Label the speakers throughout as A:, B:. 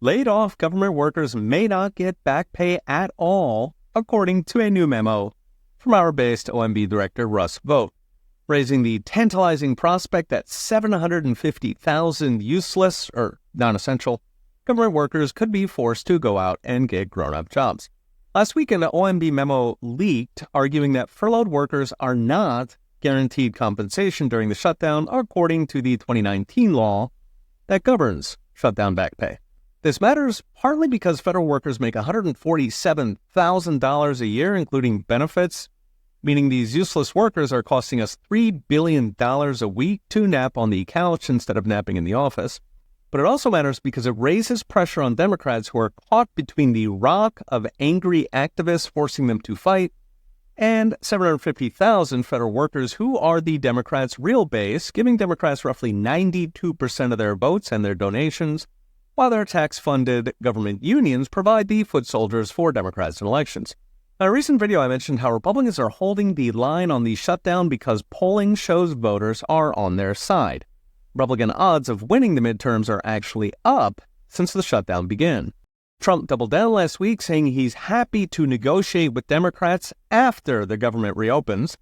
A: Laid-off government workers may not get back pay at all, according to a new memo from our based OMB Director Russ Vought, raising the tantalizing prospect that 750,000 useless or non-essential government workers could be forced to go out and get grown-up jobs. Last week, an OMB memo leaked, arguing that furloughed workers are not guaranteed compensation during the shutdown, according to the 2019 law that governs shutdown back pay. This matters partly because federal workers make $147,000 a year, including benefits, meaning these useless workers are costing us $3 billion a week to nap on the couch instead of napping in the office. But it also matters because it raises pressure on Democrats who are caught between the rock of angry activists forcing them to fight and 750,000 federal workers who are the Democrats' real base, giving Democrats roughly 92% of their votes and their donations, while their tax-funded government unions provide the foot soldiers for Democrats in elections. In a recent video, I mentioned how Republicans are holding the line on the shutdown because polling shows voters are on their side. Republican odds of winning the midterms are actually up since the shutdown began. Trump doubled down last week, saying he's happy to negotiate with Democrats after the government reopens.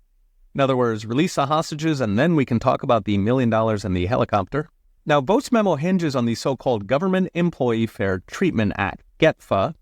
A: In other words, release the hostages and then we can talk about the $1 million and the helicopter. Now, Vought's memo hinges on the so-called Government Employee Fair Treatment Act, GETFA,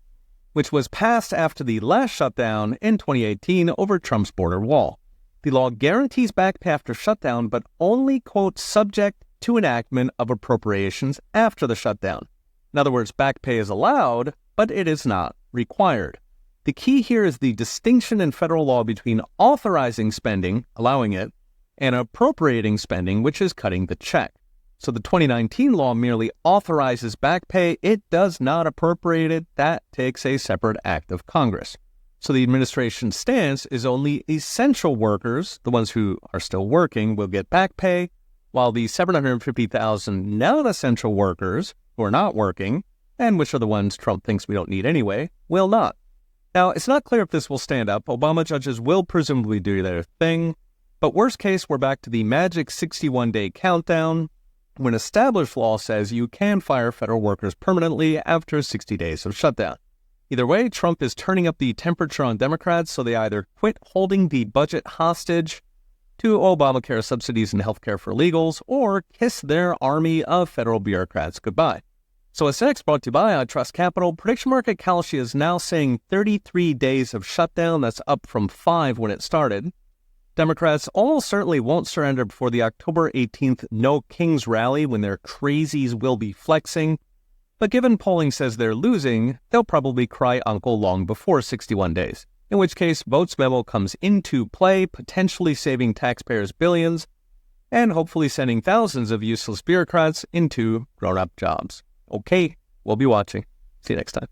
A: which was passed after the last shutdown in 2018 over Trump's border wall. The law guarantees back pay after shutdown, but only, quote, subject to enactment of appropriations after the shutdown. In other words, back pay is allowed, but it is not required. The key here is the distinction in federal law between authorizing spending, allowing it, and appropriating spending, which is cutting the check. So the 2019 law merely authorizes back pay. It does not appropriate it. That takes a separate act of Congress. So the administration's stance is only essential workers, the ones who are still working, will get back pay, while the 750,000 non-essential workers who are not working, and which are the ones Trump thinks we don't need anyway, will not. Now, it's not clear if this will stand up. Obama judges will presumably do their thing. But worst case, we're back to the magic 61-day countdown, when established law says you can fire federal workers permanently after 60 days of shutdown. Either way, Trump is turning up the temperature on Democrats, so they either quit holding the budget hostage to Obamacare subsidies and healthcare for illegals, or kiss their army of federal bureaucrats goodbye. So what's next? Brought to you by I Trust Capital. Prediction market Kalshi is now saying 33 days of shutdown. That's up from 5 when it started. Democrats almost certainly won't surrender before the October 18th No Kings rally, when their crazies will be flexing. But given polling says they're losing, they'll probably cry uncle long before 61 days. In which case, Vought's memo comes into play, potentially saving taxpayers billions, and hopefully sending thousands of useless bureaucrats into grown-up jobs. Okay, we'll be watching. See you next time.